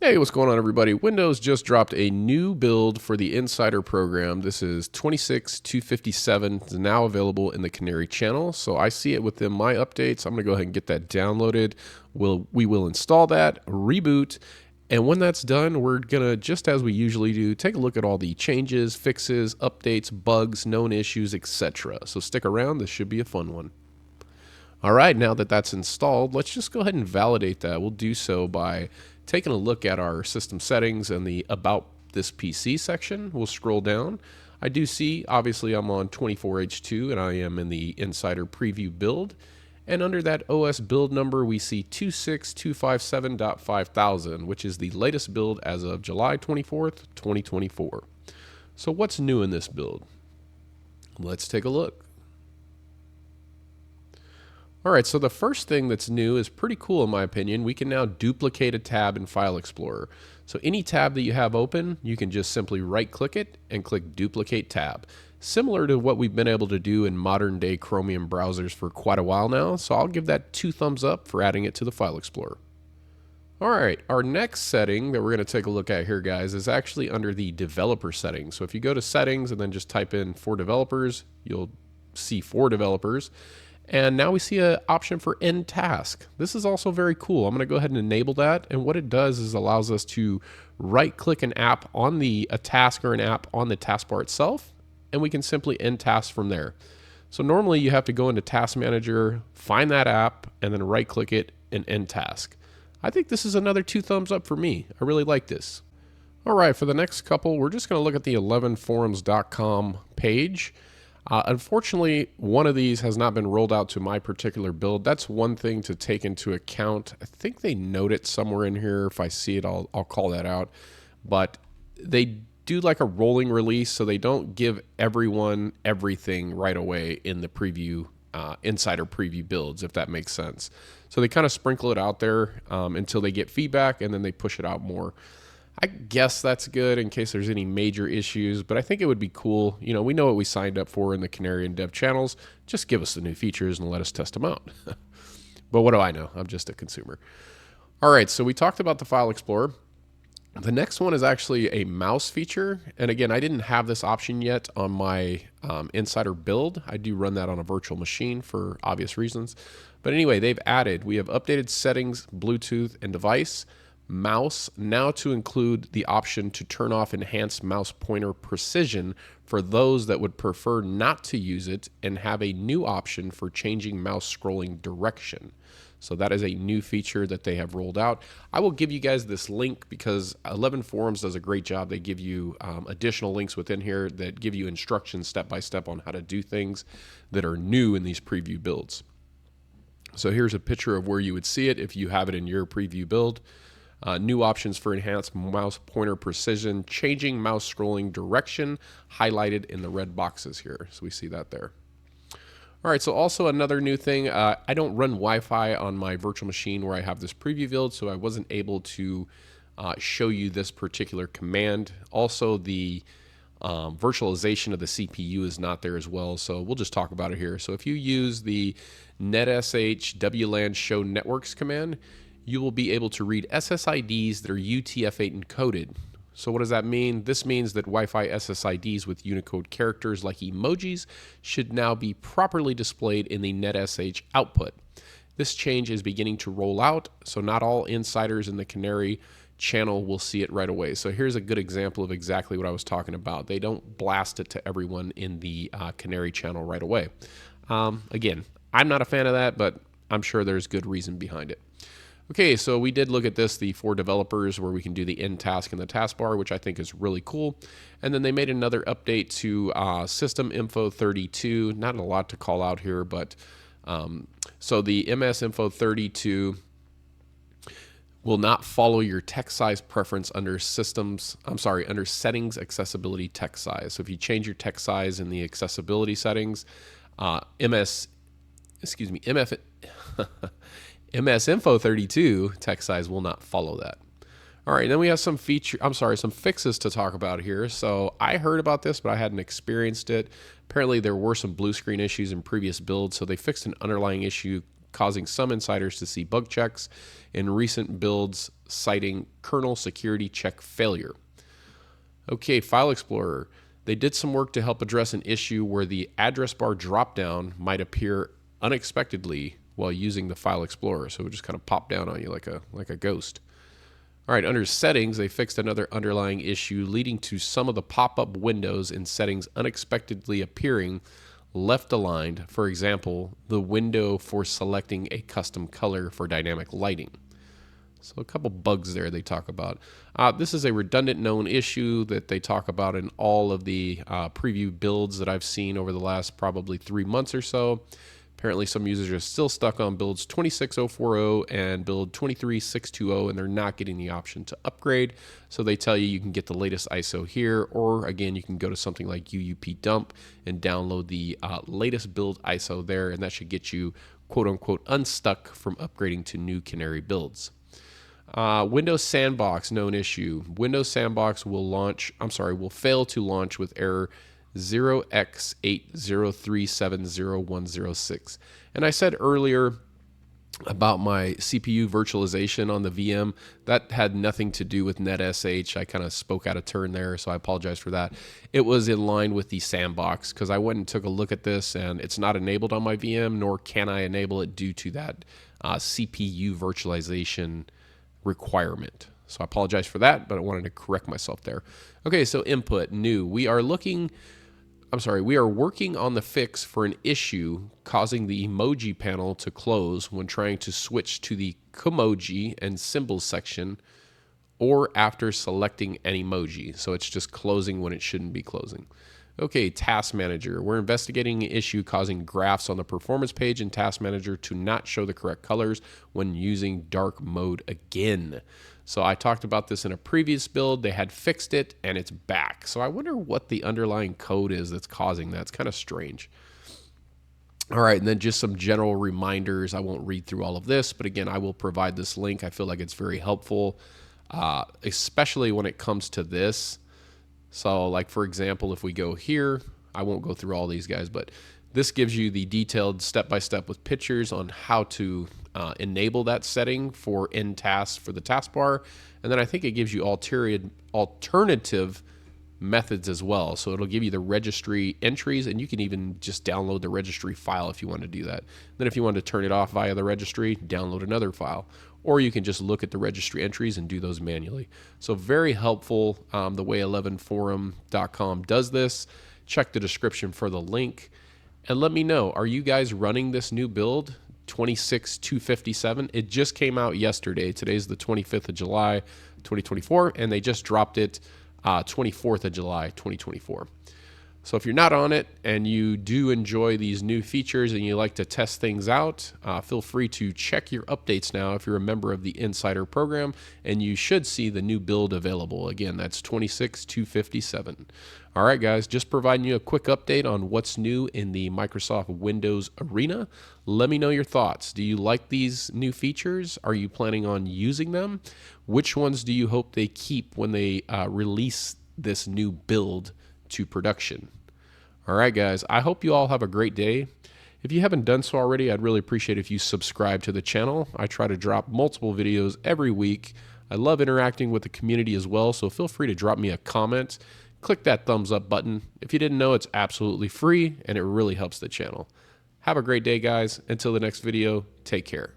Hey, what's going on, everybody? Windows just dropped a new build for the Insider program. This is 26257. It's now available in the Canary channel. So I see it within my updates. I'm going to go ahead and get that downloaded. We will install that, reboot, and when that's done, we're going to, just as we usually do, take a look at all the changes, fixes, updates, bugs, known issues, etc. So stick around. This should be a fun one. All right, now that that's installed, let's just go ahead and validate that. We'll do so by taking a look at our system settings and the About This PC section. We'll scroll down. I do see, obviously, I'm on 24H2 and I am in the Insider Preview build. And under that OS build number, we see 26257.5000, which is the latest build as of July 24th, 2024. So what's new in this build? Let's take a look. All right, so the first thing that's new is pretty cool in my opinion. We can now duplicate a tab in File Explorer. So any tab that you have open, you can just simply right-click it and click Duplicate Tab. Similar to what we've been able to do in modern day Chromium browsers for quite a while now, so I'll give that 2 thumbs up for adding it to the File Explorer. All right, our next setting that we're going to take a look at here, guys, is actually under the developer settings. So if you go to settings and then just type in for developers, you'll see for developers. And now we see an option for end task. This is also very cool. I'm going to go ahead and enable that. And what it does is allows us to right click an app on a task or an app on the taskbar itself, and we can simply end task from there. So normally you have to go into Task Manager, find that app, and then right click it and end task. I think this is another 2 thumbs up for me. I really like this. All right, for the next couple, we're just going to look at the 11forums.com page. Unfortunately, one of these has not been rolled out to my particular build. That's one thing to take into account. I think they note it somewhere in here. If I see it, I'll call that out. But they do like a rolling release, so they don't give everyone everything right away in the preview, Insider preview builds, if that makes sense. So they kind of sprinkle it out there until they get feedback, and then they push it out more. I guess that's good in case there's any major issues, but I think it would be cool. You know, we know what we signed up for in the Canary and Dev channels. Just give us the new features and let us test them out. But what do I know? I'm just a consumer. All right, so we talked about the File Explorer. The next one is actually a mouse feature. And again, I didn't have this option yet on my Insider build. I do run that on a virtual machine for obvious reasons. But anyway, we have updated settings, Bluetooth, and device. Mouse now to include the option to turn off enhanced mouse pointer precision for those that would prefer not to use it, and have a new option for changing mouse scrolling direction. So that is a new feature that they have rolled out. I will give you guys this link because 11 Forums does a great job. They give you additional links within here that give you instructions step by step on how to do things that are new in these preview builds. So here's a picture of where you would see it if you have it in your preview build. New options for enhanced mouse pointer precision, changing mouse scrolling direction, highlighted in the red boxes here. So we see that there. All right, so also another new thing, I don't run Wi-Fi on my virtual machine where I have this preview build, so I wasn't able to show you this particular command. Also, the virtualization of the CPU is not there as well, so we'll just talk about it here. So if you use the netsh wlan show networks command, you will be able to read SSIDs that are UTF-8 encoded. So what does that mean? This means that Wi-Fi SSIDs with Unicode characters like emojis should now be properly displayed in the netsh output. This change is beginning to roll out, so not all insiders in the Canary channel will see it right away. So here's a good example of exactly what I was talking about. They don't blast it to everyone in the Canary channel right away. Again, I'm not a fan of that, but I'm sure there's good reason behind it. Okay, so we did look at this, the for developers, where we can do the end task in the taskbar, which I think is really cool. And then they made another update to System Info 32. Not a lot to call out here, but so the MS Info 32 will not follow your text size preference under settings accessibility text size. So if you change your text size in the accessibility settings, MS Info 32 text size will not follow that. All right, then we have some fixes to talk about here. So I heard about this, but I hadn't experienced it. Apparently there were some blue screen issues in previous builds, so they fixed an underlying issue causing some insiders to see bug checks in recent builds citing kernel security check failure. Okay, File Explorer. They did some work to help address an issue where the address bar dropdown might appear unexpectedly while using the File Explorer. So it would just kind of pop down on you like a ghost. All right, under Settings, they fixed another underlying issue leading to some of the pop-up windows in Settings unexpectedly appearing left aligned. For example, the window for selecting a custom color for dynamic lighting. So a couple bugs there they talk about. This is a redundant known issue that they talk about in all of the preview builds that I've seen over the last probably 3 months or so. Apparently some users are still stuck on builds 26040 and build 23620, and they're not getting the option to upgrade. So they tell you can get the latest ISO here, or again, you can go to something like UUP dump and download the latest build ISO there, and that should get you quote unquote unstuck from upgrading to new Canary builds. Windows Sandbox, known issue. Windows Sandbox will fail to launch with error 0x80370106. And I said earlier about my CPU virtualization on the VM, that had nothing to do with NetSH. I kind of spoke out of turn there, so I apologize for that. It was in line with the Sandbox because I went and took a look at this, and it's not enabled on my VM, nor can I enable it due to that CPU virtualization requirement. So I apologize for that, but I wanted to correct myself there. Okay, so input, new. We are working on the fix for an issue causing the emoji panel to close when trying to switch to the Comoji and symbols section or after selecting an emoji. So it's just closing when it shouldn't be closing. Okay, Task Manager. We're investigating an issue causing graphs on the performance page in Task Manager to not show the correct colors when using dark mode again. So I talked about this in a previous build. They had fixed it and it's back. So I wonder what the underlying code is that's causing that. It's kind of strange. All right, and then just some general reminders. I won't read through all of this, but again, I will provide this link. I feel like it's very helpful, especially when it comes to this. So like, for example, if we go here, I won't go through all these guys, but this gives you the detailed step-by-step with pictures on how to enable that setting for end tasks for the taskbar. And then I think it gives you alternative methods as well. So it'll give you the registry entries, and you can even just download the registry file if you want to do that. Then if you want to turn it off via the registry, download another file. Or you can just look at the registry entries and do those manually. So very helpful the way 11forum.com does this. Check the description for the link. And let me know, are you guys running this new build, 26257? It just came out yesterday. Today's the 25th of July, 2024, and they just dropped it 24th of July, 2024. So if you're not on it and you do enjoy these new features and you like to test things out, feel free to check your updates now if you're a member of the Insider program, and you should see the new build available. Again, that's 26257. All right, guys, just providing you a quick update on what's new in the Microsoft Windows arena. Let me know your thoughts. Do you like these new features? Are you planning on using them? Which ones do you hope they keep when they release this new build to production? All right, guys, I hope you all have a great day. If you haven't done so already, I'd really appreciate if you subscribe to the channel. I try to drop multiple videos every week. I love interacting with the community as well, so feel free to drop me a comment. Click that thumbs up button. If you didn't know, it's absolutely free and it really helps the channel. Have a great day, guys. Until the next video, take care.